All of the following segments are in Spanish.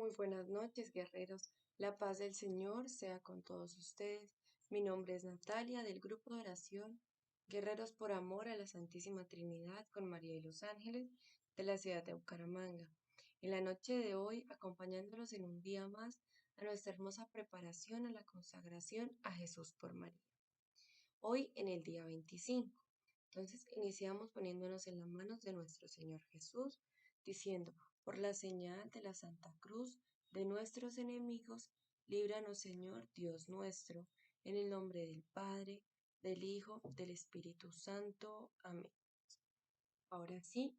Muy buenas noches, guerreros. La paz del Señor sea con todos ustedes. Mi nombre es Natalia, del grupo de oración Guerreros por Amor a la Santísima Trinidad con María y los Ángeles de la ciudad de Bucaramanga. En la noche de hoy, acompañándolos en un día más a nuestra hermosa preparación a la consagración a Jesús por María. Hoy en el día 25. Entonces iniciamos poniéndonos en las manos de nuestro Señor Jesús, diciendo, por la señal de la Santa Cruz de nuestros enemigos, líbranos Señor Dios nuestro, en el nombre del Padre, del Hijo, del Espíritu Santo. Amén. Ahora sí,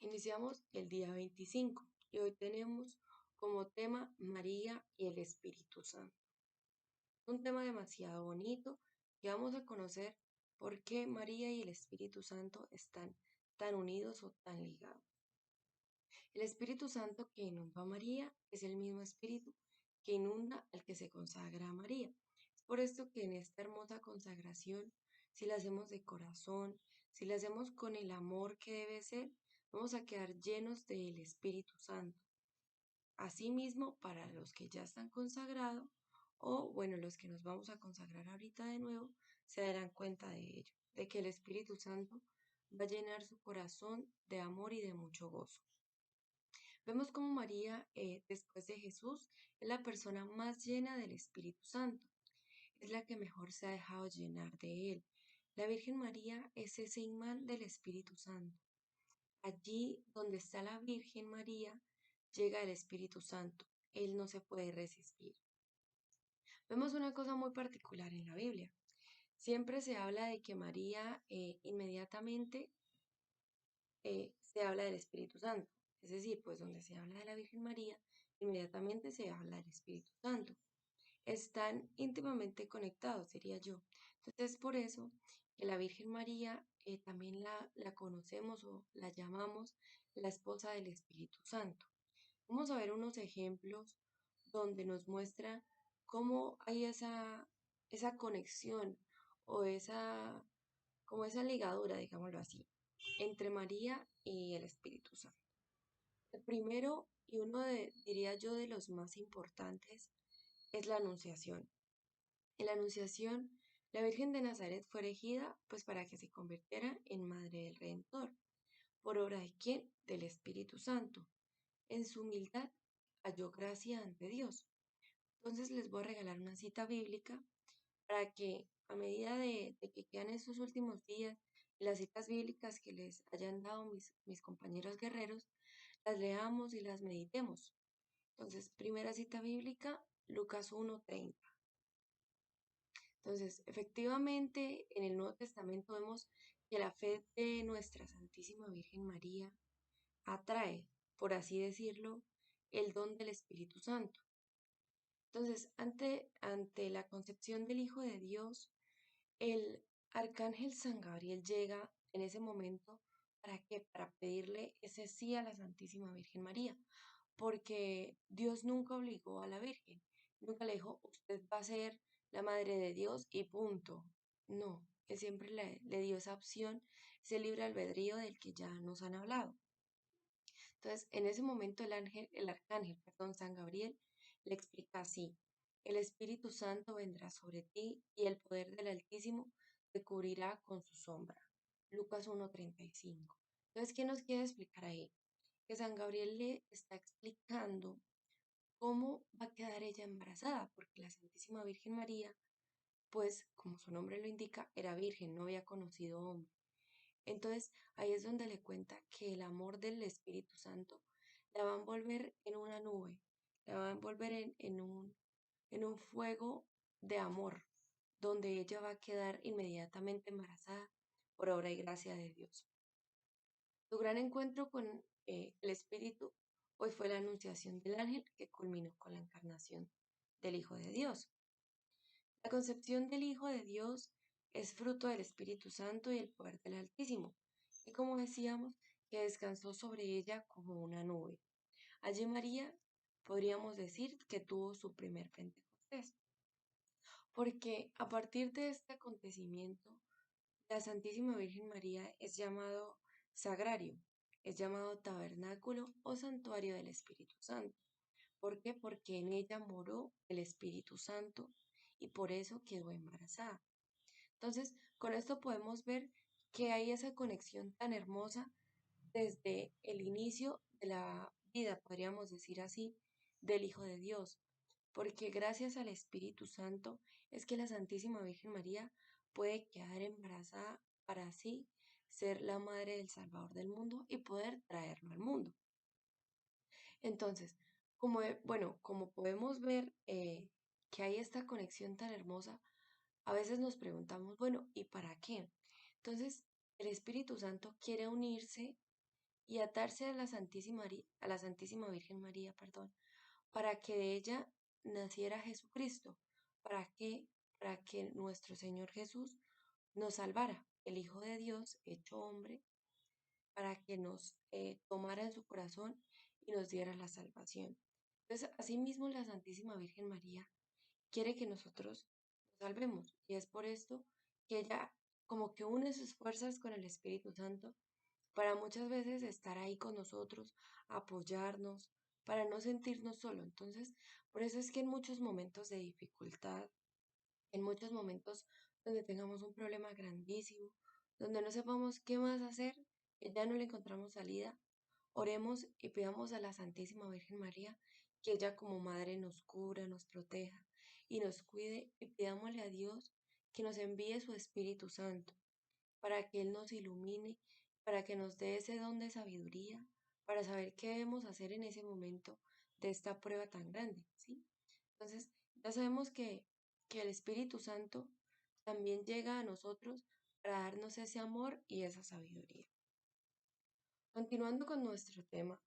iniciamos el día 25 y hoy tenemos como tema María y el Espíritu Santo. Un tema demasiado bonito que vamos a conocer por qué María y el Espíritu Santo están tan unidos o tan ligados. El Espíritu Santo que inundó a María es el mismo Espíritu que inunda al que se consagra a María. Es por esto que en esta hermosa consagración, si la hacemos de corazón, si la hacemos con el amor que debe ser, vamos a quedar llenos del Espíritu Santo. Asimismo, para los que ya están consagrados, o bueno, los que nos vamos a consagrar ahorita de nuevo, se darán cuenta de ello, de que el Espíritu Santo va a llenar su corazón de amor y de mucho gozo. Vemos como María, después de Jesús, es la persona más llena del Espíritu Santo, es la que mejor se ha dejado llenar de él. La Virgen María es ese imán del Espíritu Santo. Allí donde está la Virgen María, llega el Espíritu Santo. Él no se puede resistir. Vemos una cosa muy particular en la Biblia. Siempre se habla de que María inmediatamente se habla del Espíritu Santo. Es decir, pues donde se habla de la Virgen María, inmediatamente se habla del Espíritu Santo. Están íntimamente conectados, diría yo. Entonces, por eso que la Virgen María también la conocemos o la llamamos la esposa del Espíritu Santo. Vamos a ver unos ejemplos donde nos muestra cómo hay esa conexión o como esa ligadura, digámoslo así, entre María y el Espíritu Santo. El primero y uno diría yo, de los más importantes es la Anunciación. En la Anunciación, la Virgen de Nazaret fue elegida pues para que se convirtiera en Madre del Redentor. ¿Por obra de quién? Del Espíritu Santo. En su humildad halló gracia ante Dios. Entonces les voy a regalar una cita bíblica para que a medida de que quedan estos últimos días y las citas bíblicas que les hayan dado mis compañeros guerreros, las leamos y las meditemos. Entonces, primera cita bíblica, Lucas 1:30. Entonces, efectivamente, en el Nuevo Testamento vemos que la fe de nuestra Santísima Virgen María atrae, por así decirlo, el don del Espíritu Santo. Entonces, ante la concepción del Hijo de Dios, el arcángel San Gabriel llega en ese momento. ¿Para qué? Para pedirle ese sí a la Santísima Virgen María, porque Dios nunca obligó a la Virgen, nunca le dijo, usted va a ser la Madre de Dios y punto. No, Él siempre le dio esa opción, ese libre albedrío del que ya nos han hablado. Entonces, en ese momento el arcángel, San Gabriel, le explica así: el Espíritu Santo vendrá sobre ti y el poder del Altísimo te cubrirá con su sombra. Lucas 1:35. Entonces, ¿qué nos quiere explicar ahí? Que San Gabriel le está explicando cómo va a quedar ella embarazada, porque la Santísima Virgen María, pues, como su nombre lo indica, era virgen, no había conocido hombre. Entonces, ahí es donde le cuenta que el amor del Espíritu Santo la va a envolver en una nube, la va a envolver en un fuego de amor, donde ella va a quedar inmediatamente embarazada por obra y gracia de Dios. Su gran encuentro con el Espíritu pues fue la anunciación del ángel que culminó con la encarnación del Hijo de Dios. La concepción del Hijo de Dios es fruto del Espíritu Santo y el poder del Altísimo, y como decíamos, que descansó sobre ella como una nube. Allí María podríamos decir que tuvo su primer Pentecostés, porque a partir de este acontecimiento, la Santísima Virgen María es llamado sagrario, es llamado tabernáculo o santuario del Espíritu Santo. ¿Por qué? Porque en ella moró el Espíritu Santo y por eso quedó embarazada. Entonces, con esto podemos ver que hay esa conexión tan hermosa desde el inicio de la vida, podríamos decir así, del Hijo de Dios, porque gracias al Espíritu Santo es que la Santísima Virgen María puede quedar embarazada para así ser la madre del Salvador del mundo y poder traerlo al mundo. Entonces, como podemos ver que hay esta conexión tan hermosa, a veces nos preguntamos, bueno, ¿y para qué? Entonces, el Espíritu Santo quiere unirse y atarse a a la Santísima Virgen María, perdón, para que de ella naciera Jesucristo, para que, para que nuestro Señor Jesús nos salvara, el Hijo de Dios hecho hombre, para que nos tomara en su corazón y nos diera la salvación. Entonces, asimismo, la Santísima Virgen María quiere que nosotros nos salvemos y es por esto que ella como que une sus fuerzas con el Espíritu Santo para muchas veces estar ahí con nosotros, apoyarnos, para no sentirnos solos. Entonces, por eso es que en muchos momentos de dificultad, en muchos momentos donde tengamos un problema grandísimo, donde no sepamos qué más hacer, que ya no le encontramos salida, oremos y pidamos a la Santísima Virgen María que ella como madre nos cubra, nos proteja y nos cuide y pidámosle a Dios que nos envíe su Espíritu Santo para que Él nos ilumine, para que nos dé ese don de sabiduría, para saber qué debemos hacer en ese momento de esta prueba tan grande, ¿sí? Entonces, ya sabemos que el Espíritu Santo también llega a nosotros para darnos ese amor y esa sabiduría. Continuando con nuestro tema,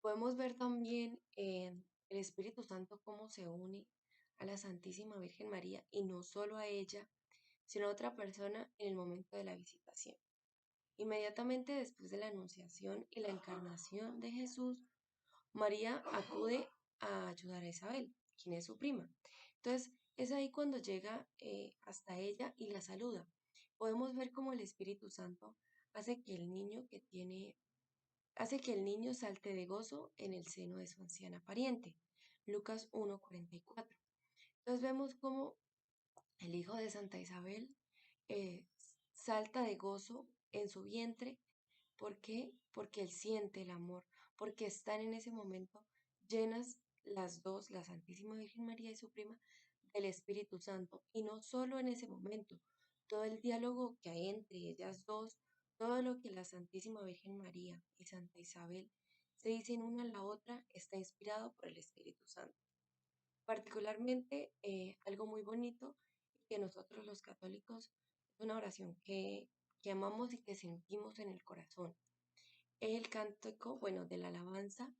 podemos ver también en el Espíritu Santo cómo se une a la Santísima Virgen María y no solo a ella, sino a otra persona en el momento de la visitación. Inmediatamente después de la anunciación y la encarnación de Jesús, María acude a ayudar a Isabel, quien es su prima. Entonces, es ahí cuando llega hasta ella y la saluda. Podemos ver cómo el Espíritu Santo hace que el niño hace que el niño salte de gozo en el seno de su anciana pariente. Lucas 1:44. Entonces vemos cómo el hijo de Santa Isabel eh, salta de gozo en su vientre. ¿Por qué? Porque él siente el amor, porque están en ese momento llenas las dos, la Santísima Virgen María y su prima, del Espíritu Santo. Y no solo en ese momento, todo el diálogo que hay entre ellas dos, todo lo que la Santísima Virgen María y Santa Isabel se dicen una a la otra, está inspirado por el Espíritu Santo. Particularmente, algo muy bonito que nosotros los católicos, es una oración que amamos y que sentimos en el corazón. El cántico, bueno, de la alabanza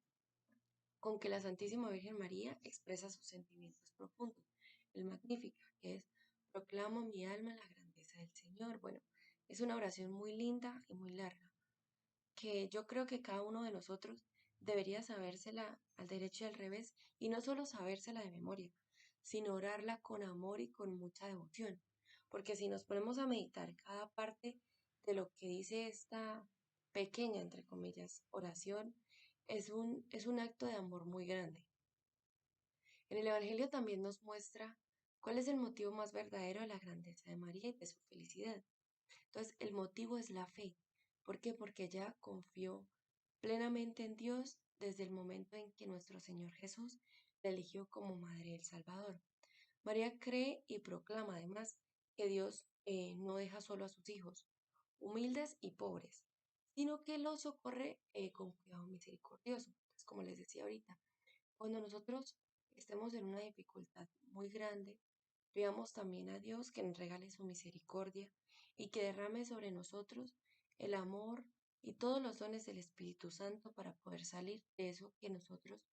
con que la Santísima Virgen María expresa sus sentimientos profundos. El Magnífica, que es proclamo mi alma la grandeza del Señor. Bueno, es una oración muy linda y muy larga, que yo creo que cada uno de nosotros debería sabérsela al derecho y al revés, y no solo sabérsela de memoria, sino orarla con amor y con mucha devoción. Porque si nos ponemos a meditar cada parte de lo que dice esta pequeña, entre comillas, oración, es un acto de amor muy grande. En el Evangelio también nos muestra cuál es el motivo más verdadero de la grandeza de María y de su felicidad. Entonces, el motivo es la fe. ¿Por qué? Porque ella confió plenamente en Dios desde el momento en que nuestro Señor Jesús la eligió como Madre del Salvador. María cree y proclama además que Dios no deja solo a sus hijos, humildes y pobres, sino que los socorre con cuidado misericordioso. Entonces, como les decía ahorita, cuando nosotros estemos en una dificultad muy grande, pidamos también a Dios que nos regale su misericordia y que derrame sobre nosotros el amor y todos los dones del Espíritu Santo para poder salir de eso que nosotros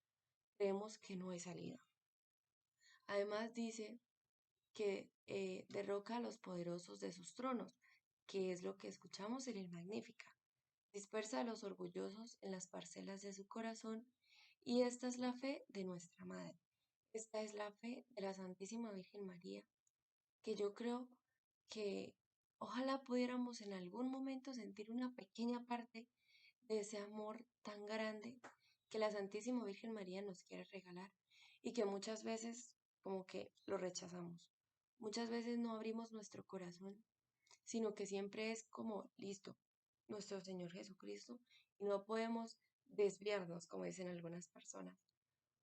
creemos que no es salida. Además dice que derroca a los poderosos de sus tronos, que es lo que escuchamos en el Magnífica. Dispersa a los orgullosos en las parcelas de su corazón, y esta es la fe de nuestra Madre. Esta es la fe de la Santísima Virgen María, que yo creo que ojalá pudiéramos en algún momento sentir una pequeña parte de ese amor tan grande que la Santísima Virgen María nos quiere regalar y que muchas veces como que lo rechazamos. Muchas veces no abrimos nuestro corazón, sino que siempre es como, listo, nuestro Señor Jesucristo, y no podemos desviarnos, como dicen algunas personas.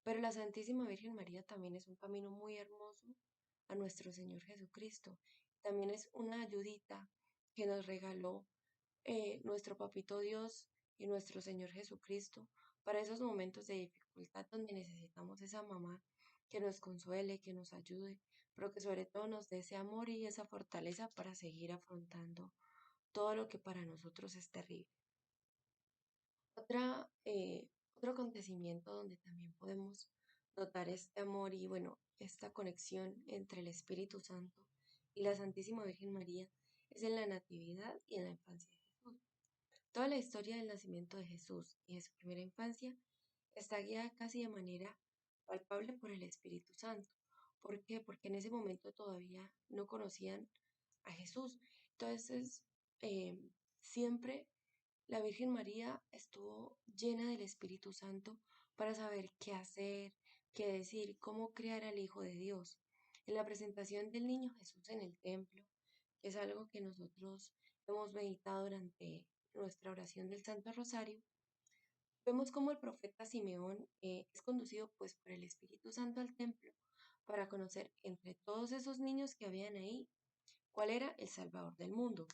Pero la Santísima Virgen María también es un camino muy hermoso a nuestro Señor Jesucristo. También es una ayudita que nos regaló nuestro Papito Dios y nuestro Señor Jesucristo para esos momentos de dificultad donde necesitamos esa mamá que nos consuele, que nos ayude, pero que sobre todo nos dé ese amor y esa fortaleza para seguir afrontando todo lo que para nosotros es terrible. Otro acontecimiento donde también podemos notar este amor y bueno, esta conexión entre el Espíritu Santo y la Santísima Virgen María es en la Natividad y en la infancia de Jesús. Toda la historia del nacimiento de Jesús y de su primera infancia está guiada casi de manera palpable por el Espíritu Santo. ¿Por qué? Porque en ese momento todavía no conocían a Jesús. Entonces, eh, siempre la Virgen María estuvo llena del Espíritu Santo para saber qué hacer, qué decir, cómo crear al Hijo de Dios. En la presentación del niño Jesús en el templo, que es algo que nosotros hemos meditado durante nuestra oración del Santo Rosario, vemos cómo el profeta Simeón es conducido pues por el Espíritu Santo al templo para conocer entre todos esos niños que habían ahí cuál era el Salvador del mundo.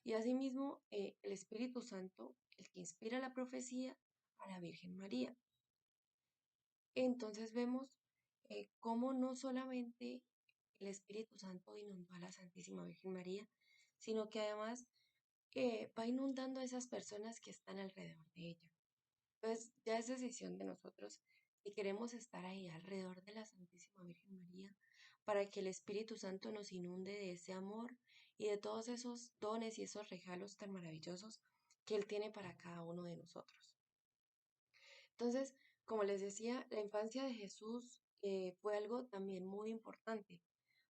Y asimismo, el Espíritu Santo, el que inspira la profecía a la Virgen María. Entonces vemos cómo no solamente el Espíritu Santo inundó a la Santísima Virgen María, sino que además va inundando a esas personas que están alrededor de ella. Entonces ya es decisión de nosotros si queremos estar ahí alrededor de la Santísima Virgen María para que el Espíritu Santo nos inunde de ese amor y de todos esos dones y esos regalos tan maravillosos que Él tiene para cada uno de nosotros. Entonces, como les decía, la infancia de Jesús fue algo también muy importante,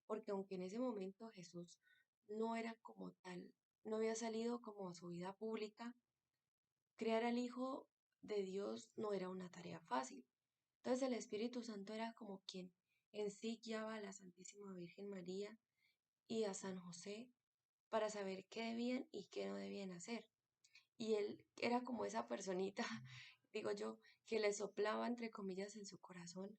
porque aunque en ese momento Jesús no era como tal, no había salido como a su vida pública, crear al Hijo de Dios no era una tarea fácil. Entonces el Espíritu Santo era como quien en sí guiaba a la Santísima Virgen María y a San José para saber qué debían y qué no debían hacer. Y él era como esa personita, digo yo, que le soplaba entre comillas en su corazón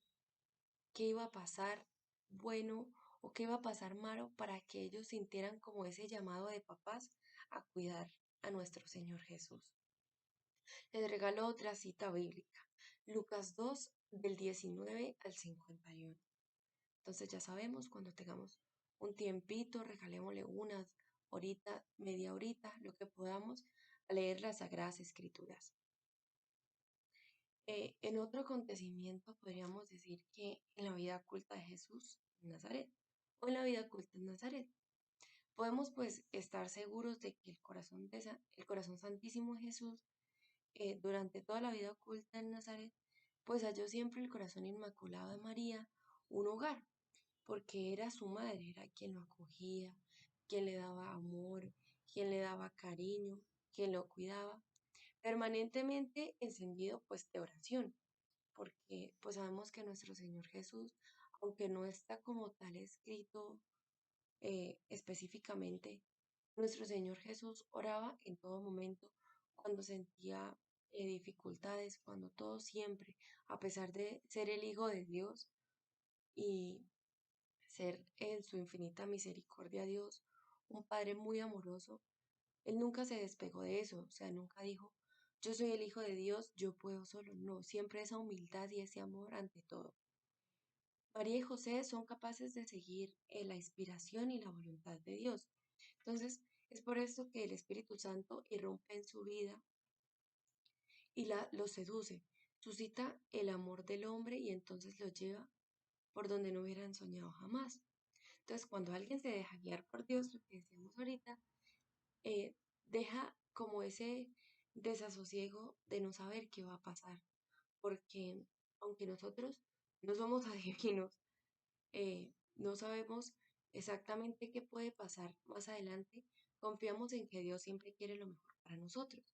qué iba a pasar bueno o qué iba a pasar malo para que ellos sintieran como ese llamado de papás a cuidar a nuestro Señor Jesús. Les regalo otra cita bíblica, Lucas 2 del 19 al 51. Entonces ya sabemos, cuando tengamos un tiempito, regalémosle una horita, media horita, lo que podamos, a leer las Sagradas Escrituras. En otro acontecimiento podríamos decir que en la vida oculta de Jesús en Nazaret o en la vida oculta en Nazaret, podemos pues estar seguros de que el corazón santísimo de Jesús durante toda la vida oculta en Nazaret, pues halló siempre el corazón inmaculado de María un hogar, porque era su madre, era quien lo acogía, quien le daba amor, quien le daba cariño, quien lo cuidaba, permanentemente encendido pues de oración, porque pues sabemos que nuestro Señor Jesús, aunque no está como tal escrito específicamente, nuestro Señor Jesús oraba en todo momento cuando sentía dificultades, cuando todo siempre, a pesar de ser el Hijo de Dios y ser en su infinita misericordia Dios, un Padre muy amoroso, Él nunca se despegó de eso, o sea, nunca dijo, yo soy el Hijo de Dios, yo puedo solo, no, siempre esa humildad y ese amor ante todo. María y José son capaces de seguir la inspiración y la voluntad de Dios. Entonces, es por esto que el Espíritu Santo irrumpe en su vida y lo seduce, suscita el amor del hombre y entonces lo lleva por donde no hubieran soñado jamás. Entonces, cuando alguien se deja guiar por Dios, lo que decíamos ahorita, eh, deja como ese desasosiego de no saber qué va a pasar, porque aunque nosotros no somos adivinos, no sabemos exactamente qué puede pasar más adelante, confiamos en que Dios siempre quiere lo mejor para nosotros.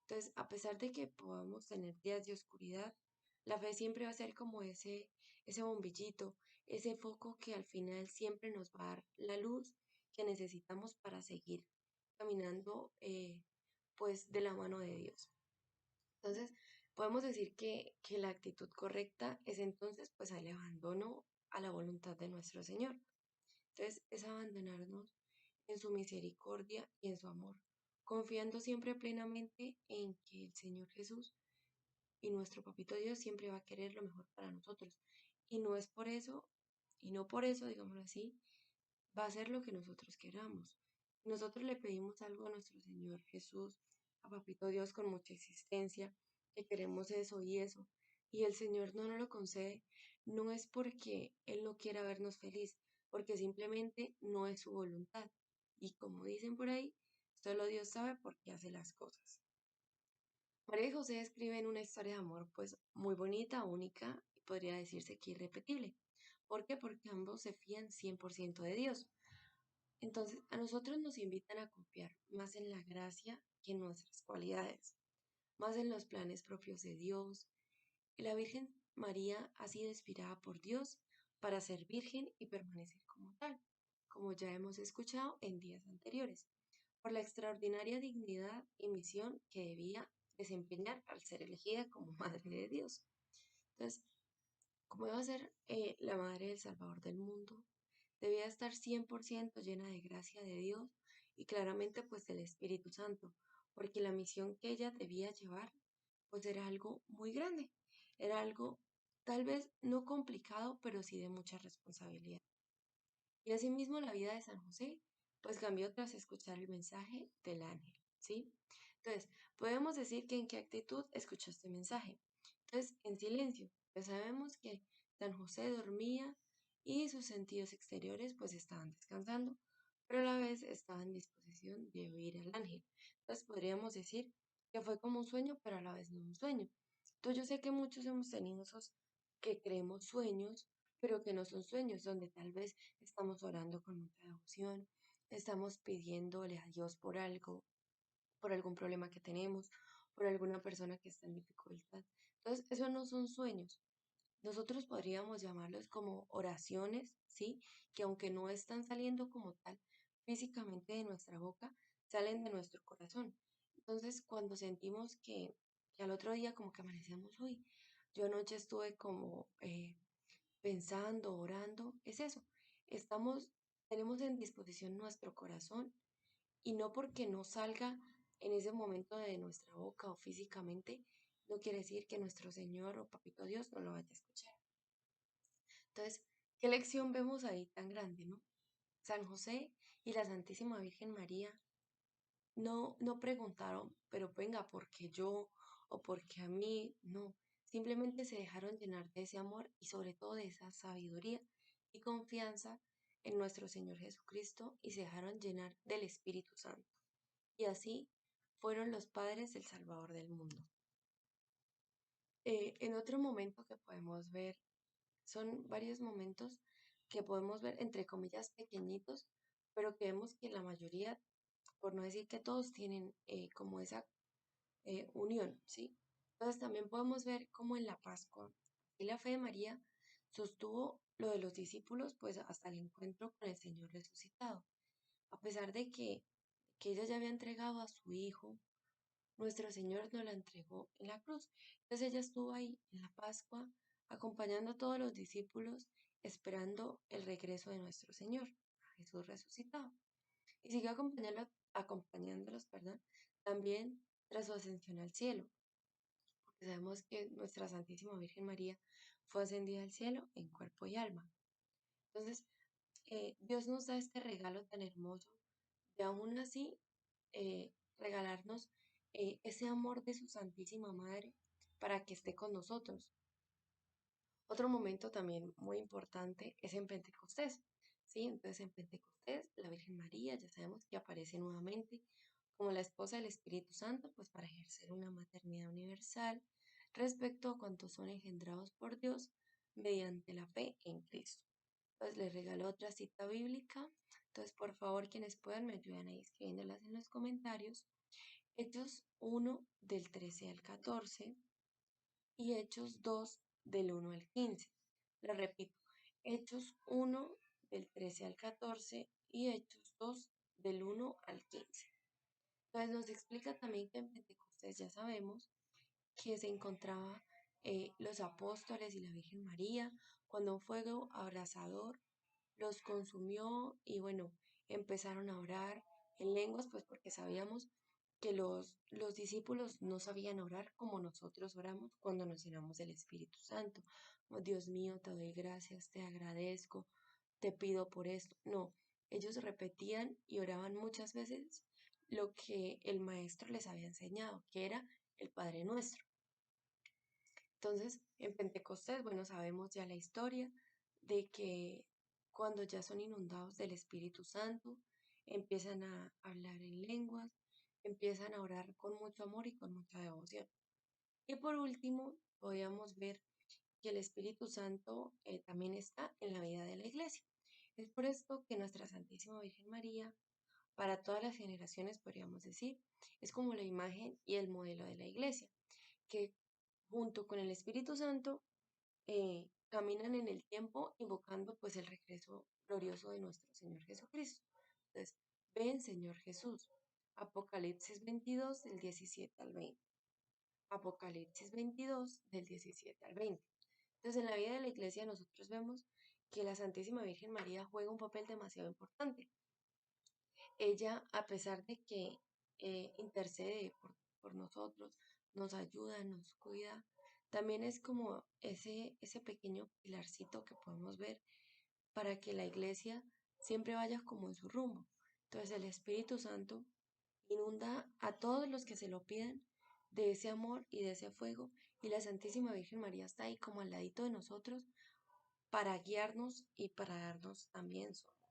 Entonces, a pesar de que podamos tener días de oscuridad, la fe siempre va a ser como ese bombillito, ese foco que al final siempre nos va a dar la luz que necesitamos para seguir caminando pues de la mano de Dios. Entonces, podemos decir que la actitud correcta es entonces pues el abandono a la voluntad de nuestro Señor. Entonces, es abandonarnos en su misericordia y en su amor, confiando siempre plenamente en que el Señor Jesús y nuestro Papito Dios siempre va a querer lo mejor para nosotros. Y no es por eso, y no por eso, digámoslo así, va a ser lo que nosotros queramos. Nosotros le pedimos algo a nuestro Señor Jesús, a Papito Dios con mucha existencia, que queremos eso y eso, y el Señor no nos lo concede, no es porque Él no quiera vernos feliz, porque simplemente no es su voluntad. Y como dicen por ahí, solo Dios sabe por qué hace las cosas. María y José escriben una historia de amor pues muy bonita, única y podría decirse que irrepetible. ¿Por qué? Porque ambos se fían 100% de Dios. Entonces, a nosotros nos invitan a confiar más en la gracia que en nuestras cualidades, más en los planes propios de Dios. La Virgen María ha sido inspirada por Dios para ser virgen y permanecer como tal, como ya hemos escuchado en días anteriores, por la extraordinaria dignidad y misión que debía desempeñar al ser elegida como Madre de Dios. Entonces, como iba a ser la Madre del Salvador del mundo, debía estar 100% llena de gracia de Dios y claramente pues del Espíritu Santo, porque la misión que ella debía llevar pues era algo muy grande, era algo tal vez no complicado, pero sí de mucha responsabilidad. Y asimismo la vida de San José pues cambió tras escuchar el mensaje del ángel, ¿sí? Entonces, podemos decir que en qué actitud escuchó este mensaje. Entonces, en silencio, pues sabemos que San José dormía y sus sentidos exteriores pues estaban descansando, pero a la vez estaba en disposición de oír al ángel. Entonces, podríamos decir que fue como un sueño, pero a la vez no un sueño. Entonces, yo sé que muchos hemos tenido esos que creemos sueños, pero que no son sueños, donde tal vez estamos orando con mucha devoción, estamos pidiéndole a Dios por algún problema que tenemos, por alguna persona que está en dificultad. Entonces, esos no son sueños. Nosotros podríamos llamarlos como oraciones, ¿sí? Que aunque no están saliendo como tal físicamente de nuestra boca, salen de nuestro corazón. Entonces, cuando sentimos que al otro día como que amanecemos, uy, yo anoche estuve como pensando, orando, es eso. Estamos, tenemos en disposición nuestro corazón y no porque no salga en ese momento de nuestra boca o físicamente, no quiere decir que nuestro Señor o Papito Dios no lo vaya a escuchar. Entonces, ¿qué lección vemos ahí tan grande, no? San José y la Santísima Virgen María no preguntaron, pero venga, ¿por qué yo? ¿O por qué a mí? No, simplemente se dejaron llenar de ese amor y sobre todo de esa sabiduría y confianza en nuestro Señor Jesucristo y se dejaron llenar del Espíritu Santo. Y así fueron los padres del Salvador del mundo. En otro momento que podemos ver, son varios momentos que podemos ver entre comillas pequeñitos, pero que vemos que la mayoría, por no decir que todos, tienen como esa unión, ¿sí? Entonces también podemos ver cómo en la Pascua y la fe de María sostuvo lo de los discípulos pues hasta el encuentro con el Señor resucitado. A pesar de que ella ya había entregado a su hijo, nuestro Señor nos la entregó en la cruz. Entonces ella estuvo ahí en la Pascua acompañando a todos los discípulos esperando el regreso de nuestro Señor, Jesús resucitado. Y siguió acompañándolos, perdón, también tras su ascensión al cielo. Porque sabemos que nuestra Santísima Virgen María fue ascendida al cielo en cuerpo y alma. Entonces, Dios nos da este regalo tan hermoso de aún así regalarnos ese amor de su Santísima Madre para que esté con nosotros. Otro momento también muy importante es en Pentecostés, ¿sí? Entonces en Pentecostés la Virgen María ya sabemos que aparece nuevamente como la esposa del Espíritu Santo, pues para ejercer una maternidad universal respecto a cuantos son engendrados por Dios mediante la fe en Cristo. Pues les regalo otra cita bíblica. Entonces, por favor, quienes puedan me ayudan ahí escribiéndolas en los comentarios. Hechos 1 del 13 al 14 y Hechos 2 del 1 al 15. Lo repito, Hechos 1 del 13 al 14 y Hechos 2 del 1 al 15. Entonces nos explica también que en Pentecostés ya sabemos que se encontraba los apóstoles y la Virgen María cuando un fuego abrasador los consumió y bueno, empezaron a orar en lenguas, pues porque sabíamos que los discípulos no sabían orar como nosotros oramos cuando nos llenamos del Espíritu Santo. Oh, Dios mío, te doy gracias, te agradezco, te pido por esto. No, ellos repetían y oraban muchas veces lo que el maestro les había enseñado, que era el Padre Nuestro. Entonces, en Pentecostés, bueno, sabemos ya la historia de que cuando ya son inundados del Espíritu Santo, empiezan a hablar en lenguas, empiezan a orar con mucho amor y con mucha devoción. Y por último, podríamos ver que el Espíritu Santo también está en la vida de la iglesia. Es por esto que nuestra Santísima Virgen María, para todas las generaciones, podríamos decir, es como la imagen y el modelo de la iglesia, que junto con el Espíritu Santo caminan en el tiempo invocando pues el regreso glorioso de nuestro Señor Jesucristo. Entonces, ven Señor Jesús. Apocalipsis 22 del 17 al 20. Apocalipsis 22 del 17 al 20. Entonces, en la vida de la iglesia nosotros vemos que la Santísima Virgen María juega un papel demasiado importante. Ella, a pesar de que intercede por nosotros, nos ayuda, nos cuida, también es como ese pequeño pilarcito que podemos ver para que la iglesia siempre vaya como en su rumbo. Entonces el Espíritu Santo inunda a todos los que se lo pidan de ese amor y de ese fuego, y la Santísima Virgen María está ahí como al ladito de nosotros para guiarnos y para darnos también su amor.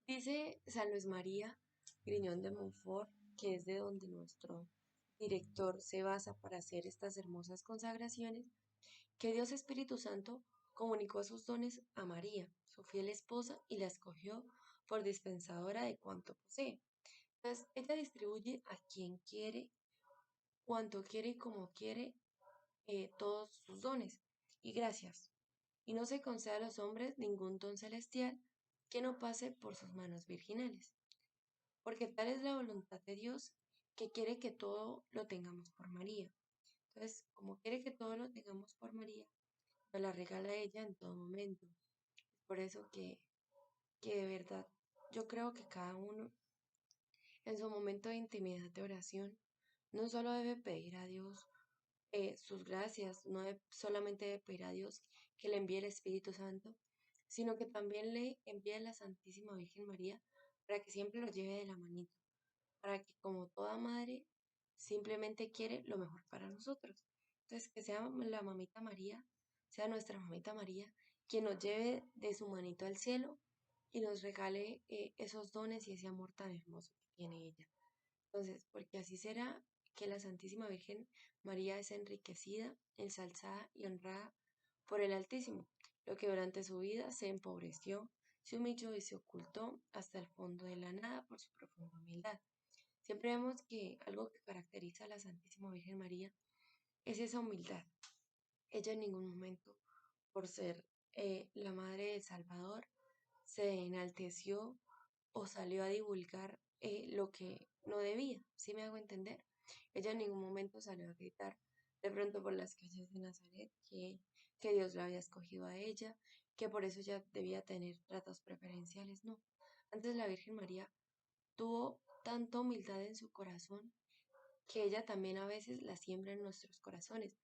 Dice San Luis María Griñón de Montfort, que es de donde nuestro director se basa para hacer estas hermosas consagraciones, que Dios Espíritu Santo comunicó sus dones a María, su fiel esposa, y la escogió por dispensadora de cuanto posee. Entonces, ella distribuye a quien quiere, cuanto quiere y como quiere todos sus dones y gracias. Y no se concede a los hombres ningún don celestial que no pase por sus manos virginales, porque tal es la voluntad de Dios que quiere que todo lo tengamos por María. Entonces, como quiere que todo lo tengamos por María, nos la regala ella en todo momento. Por eso que de verdad yo creo que cada uno en su momento de intimidad de oración no solo debe pedir a Dios sus gracias, no solamente debe pedir a Dios que le envíe el Espíritu Santo, sino que también le envíe a la Santísima Virgen María para que siempre lo lleve de la manita, para que como toda madre simplemente quiere lo mejor para nosotros. Entonces, que sea la mamita María, sea nuestra mamita María, quien nos lleve de su manito al cielo y nos regale esos dones y ese amor tan hermoso que tiene ella. Entonces, porque así será que la Santísima Virgen María es enriquecida, ensalzada y honrada por el Altísimo, lo que durante su vida se empobreció, se humilló y se ocultó hasta el fondo de la nada por su profunda humildad. Siempre vemos que algo que caracteriza a la Santísima Virgen María es esa humildad. Ella en ningún momento, por ser la Madre del Salvador, se enalteció o salió a divulgar lo que no debía, ¿sí me hago entender? Ella en ningún momento salió a gritar de pronto por las calles de Nazaret que Dios la había escogido a ella, que por eso ella debía tener tratos preferenciales, no. Antes la Virgen María tuvo tanta humildad en su corazón que ella también a veces la siembra en nuestros corazones,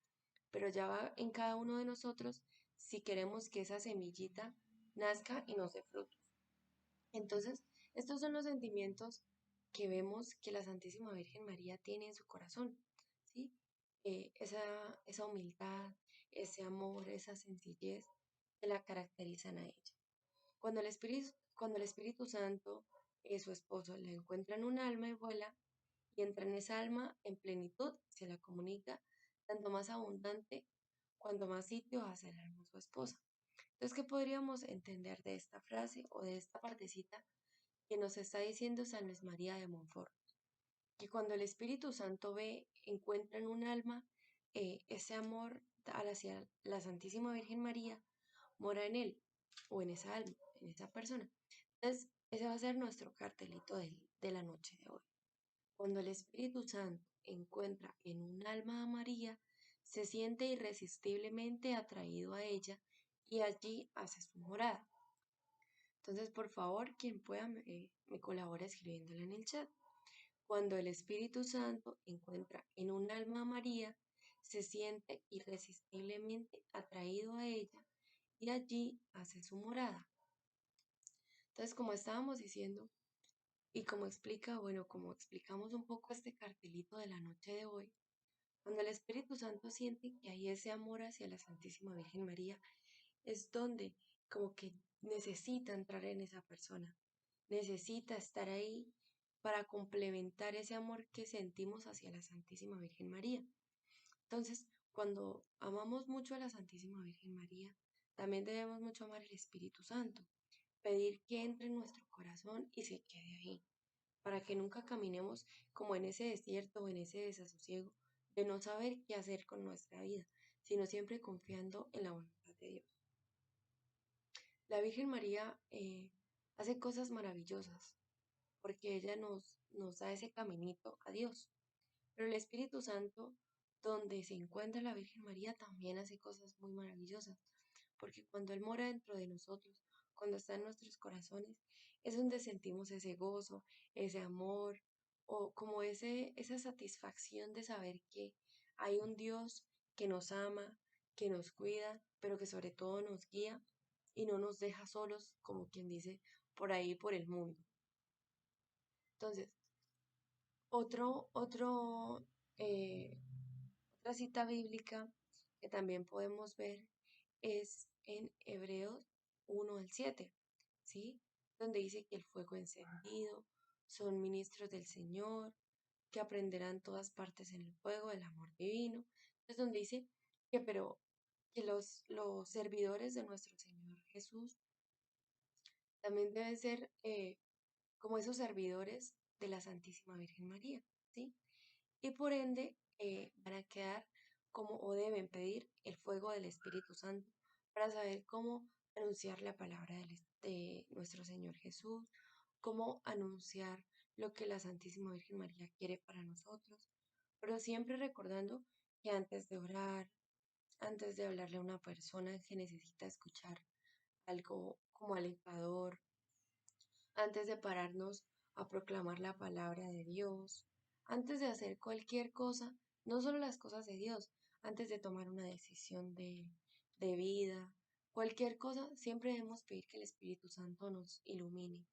pero ya va en cada uno de nosotros si queremos que esa semillita nazca y nos dé frutos. Entonces, estos son los sentimientos que vemos que la Santísima Virgen María tiene en su corazón, ¿sí? Esa humildad, ese amor, esa sencillez que la caracterizan a ella. Cuando el Espíritu Santo, su esposo, le encuentra en un alma y vuela, y entra en esa alma en plenitud, se la comunica, tanto más abundante, cuanto más sitio hace el alma su esposa. Entonces, ¿qué podríamos entender de esta frase o de esta partecita que nos está diciendo San Luis María de Montfort? que cuando el Espíritu Santo ve, encuentra en un alma ese amor hacia la Santísima Virgen María, mora en él o en esa alma, en esa persona. Entonces, ese va a ser nuestro cartelito de la noche de hoy. Cuando el Espíritu Santo encuentra en un alma a María, se siente irresistiblemente atraído a ella y allí hace su morada. Entonces, por favor, quien pueda me colabora escribiéndola en el chat. Cuando el Espíritu Santo encuentra en un alma a María, se siente irresistiblemente atraído a ella y allí hace su morada. Entonces, como estábamos diciendo y como explica, bueno, como explicamos un poco este cartelito de la noche de hoy, cuando el Espíritu Santo siente que hay ese amor hacia la Santísima Virgen María, es donde como que necesita entrar en esa persona, necesita estar ahí para complementar ese amor que sentimos hacia la Santísima Virgen María. Entonces, cuando amamos mucho a la Santísima Virgen María, también debemos mucho amar al Espíritu Santo, pedir que entre en nuestro corazón y se quede ahí, para que nunca caminemos como en ese desierto o en ese desasosiego de no saber qué hacer con nuestra vida, sino siempre confiando en la voluntad de Dios. La Virgen María hace cosas maravillosas porque ella nos da ese caminito a Dios. Pero el Espíritu Santo, donde se encuentra la Virgen María, también hace cosas muy maravillosas, porque cuando Él mora dentro de nosotros, cuando está en nuestros corazones, es donde sentimos ese gozo, ese amor, o como esa satisfacción de saber que hay un Dios que nos ama, que nos cuida, pero que sobre todo nos guía y no nos deja solos, como quien dice, por ahí por el mundo. Entonces, otro, otra cita bíblica que también podemos ver es en Hebreos 1 al 7, ¿sí? Donde dice que el fuego encendido son ministros del Señor, que aprenderán todas partes en el fuego del amor divino. Es donde dice que, pero, que los servidores de nuestro Señor Jesús también deben ser como esos servidores de la Santísima Virgen María, ¿sí? Y por ende van a quedar como o deben pedir el fuego del Espíritu Santo para saber cómo anunciar la palabra de nuestro Señor Jesús, cómo anunciar lo que la Santísima Virgen María quiere para nosotros, pero siempre recordando que antes de orar, antes de hablarle a una persona que necesita escuchar algo como alentador, antes de pararnos a proclamar la palabra de Dios, antes de hacer cualquier cosa, no solo las cosas de Dios, antes de tomar una decisión de vida, cualquier cosa, siempre debemos pedir que el Espíritu Santo nos ilumine,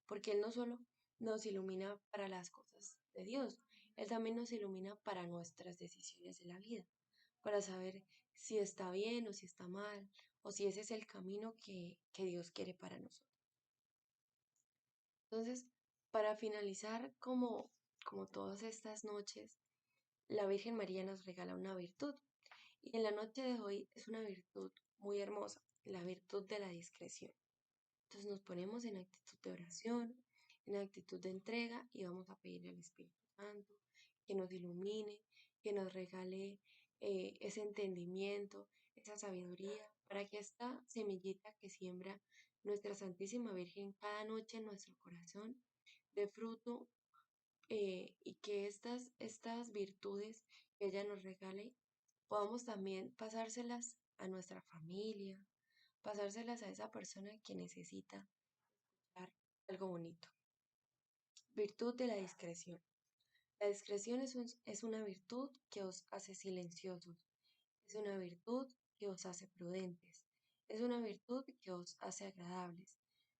porque Él no solo nos ilumina para las cosas de Dios, Él también nos ilumina para nuestras decisiones de la vida, para saber si está bien o si está mal, o si ese es el camino que Dios quiere para nosotros. Entonces, para finalizar, como todas estas noches, la Virgen María nos regala una virtud. Y en la noche de hoy es una virtud muy hermosa, la virtud de la discreción. Entonces nos ponemos en actitud de oración, en actitud de entrega y vamos a pedirle al Espíritu Santo que nos ilumine, que nos regale ese entendimiento, esa sabiduría, para que esta semillita que siembra nuestra Santísima Virgen cada noche en nuestro corazón dé fruto y que estas virtudes que ella nos regale podamos también pasárselas a nuestra familia, pasárselas a esa persona que necesita dar algo bonito. Virtud de la discreción. La discreción es una virtud que os hace silenciosos, es una virtud que os hace prudentes, es una virtud que os hace agradables.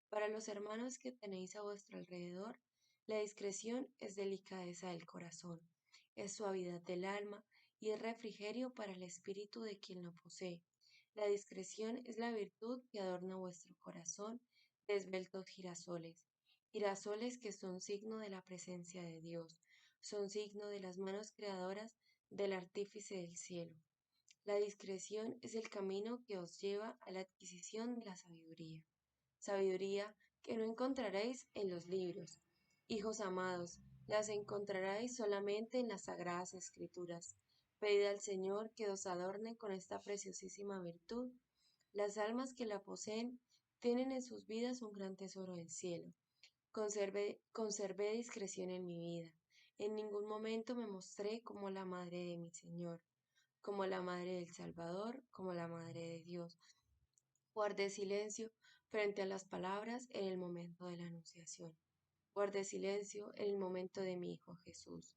Para los hermanos que tenéis a vuestro alrededor, la discreción es delicadeza del corazón, es suavidad del alma y es refrigerio para el espíritu de quien lo posee. La discreción es la virtud que adorna vuestro corazón de esbeltos girasoles, girasoles que son signo de la presencia de Dios, son signo de las manos creadoras del artífice del cielo. La discreción es el camino que os lleva a la adquisición de la sabiduría, sabiduría que no encontraréis en los libros. Hijos amados, Las encontraréis solamente en las Sagradas Escrituras. Pedid al Señor que os adorne con esta preciosísima virtud. Las almas que la poseen tienen en sus vidas un gran tesoro del cielo. Conservé discreción en mi vida. En ningún momento me mostré como la madre de mi Señor, como la madre del Salvador, como la madre de Dios. Guardé silencio frente a las palabras en el momento de la Anunciación. Guardé silencio en el momento de mi Hijo Jesús.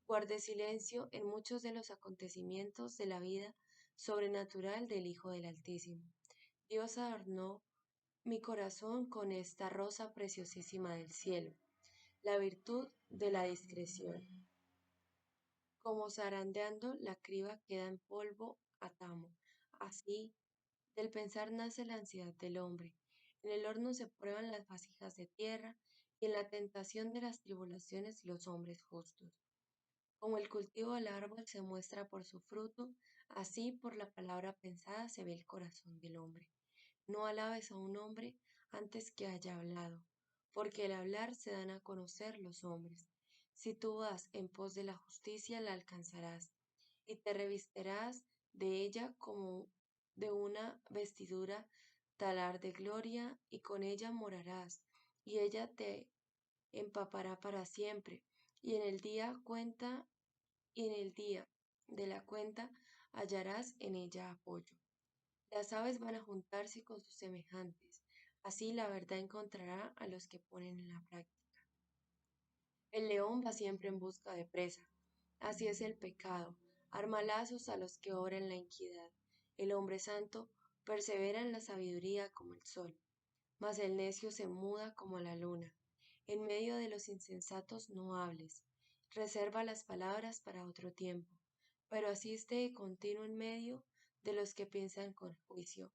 Guardé silencio en muchos de los acontecimientos de la vida sobrenatural del Hijo del Altísimo. Dios adornó mi corazón con esta rosa preciosísima del cielo, la virtud de la discreción. Como zarandeando la criba queda en polvo a tamo, así del pensar nace la ansiedad del hombre. En el horno se prueban las vasijas de tierra y en la tentación de las tribulaciones los hombres justos. Como el cultivo del árbol se muestra por su fruto, así por la palabra pensada se ve el corazón del hombre. No alabes a un hombre antes que haya hablado, porque el hablar se dan a conocer los hombres. Si tú vas en pos de la justicia, la alcanzarás, y te revestirás de ella como de una vestidura talar de gloria, y con ella morarás, y ella te empapará para siempre, y en el día cuenta, y en el día de la cuenta hallarás en ella apoyo. Las aves van a juntarse con sus semejantes, así la verdad encontrará a los que ponen en la práctica. El león va siempre en busca de presa, así es el pecado, arma lazos a los que obran la iniquidad. El hombre santo persevera en la sabiduría como el sol, mas el necio se muda como la luna. En medio de los insensatos no hables, reserva las palabras para otro tiempo, pero asiste de continuo en medio de los que piensan con juicio.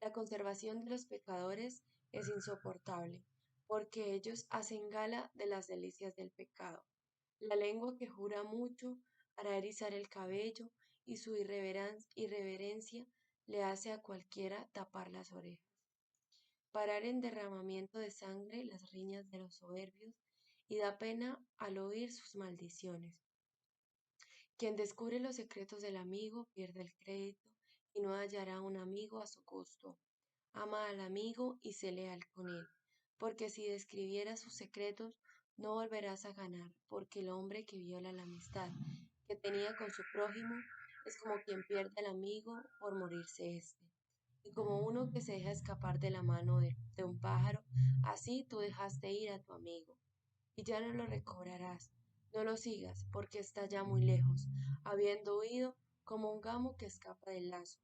La conservación de los pecadores es insoportable, porque ellos hacen gala de las delicias del pecado. La lengua que jura mucho hará erizar el cabello, y su irreverencia le hace a cualquiera tapar las orejas. Parar en derramamiento de sangre las riñas de los soberbios, y da pena al oír sus maldiciones. Quien descubre los secretos del amigo pierde el crédito y no hallará un amigo a su gusto. Ama al amigo y sé leal con él, porque si describieras sus secretos no volverás a ganar, porque el hombre que viola la amistad que tenía con su prójimo es como quien pierde al amigo por morirse éste. Y como uno que se deja escapar de la mano de un pájaro, así tú dejaste ir a tu amigo y ya no lo recobrarás. No lo sigas, porque está ya muy lejos, habiendo huido como un gamo que escapa del lazo,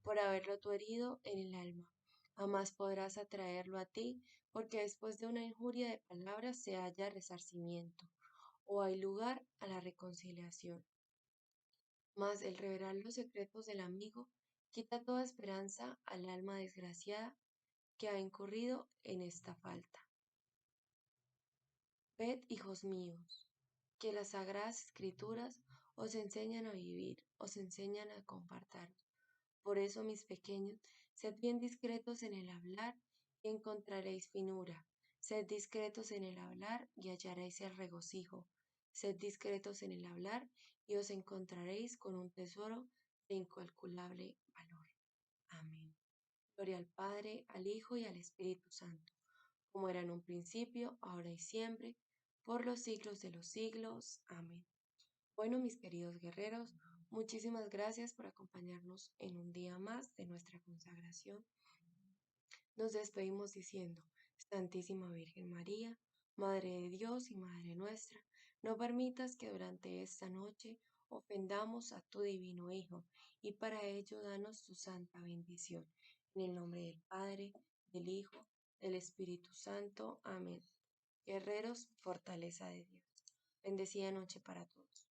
por haberlo tú herido en el alma. Jamás podrás atraerlo a ti, porque después de una injuria de palabras se halla resarcimiento, o hay lugar a la reconciliación. Mas el revelar los secretos del amigo quita toda esperanza al alma desgraciada que ha incurrido en esta falta. Ved, hijos míos, que las sagradas escrituras os enseñan a vivir, os enseñan a compartaros. Por eso, mis pequeños, sed bien discretos en el hablar y encontraréis finura. Sed discretos en el hablar y hallaréis el regocijo. Sed discretos en el hablar y os encontraréis con un tesoro de incalculable valor. Amén. Gloria al Padre, al Hijo y al Espíritu Santo, como era en un principio, ahora y siempre, por los siglos de los siglos. Amén. Bueno, mis queridos guerreros, muchísimas gracias por acompañarnos en un día más de nuestra consagración. Nos despedimos diciendo, Santísima Virgen María, Madre de Dios y Madre nuestra, no permitas que durante esta noche ofendamos a tu divino Hijo, y para ello danos tu santa bendición. En el nombre del Padre, del Hijo, del Espíritu Santo. Amén. Guerreros, fortaleza de Dios. Bendecida noche para todos.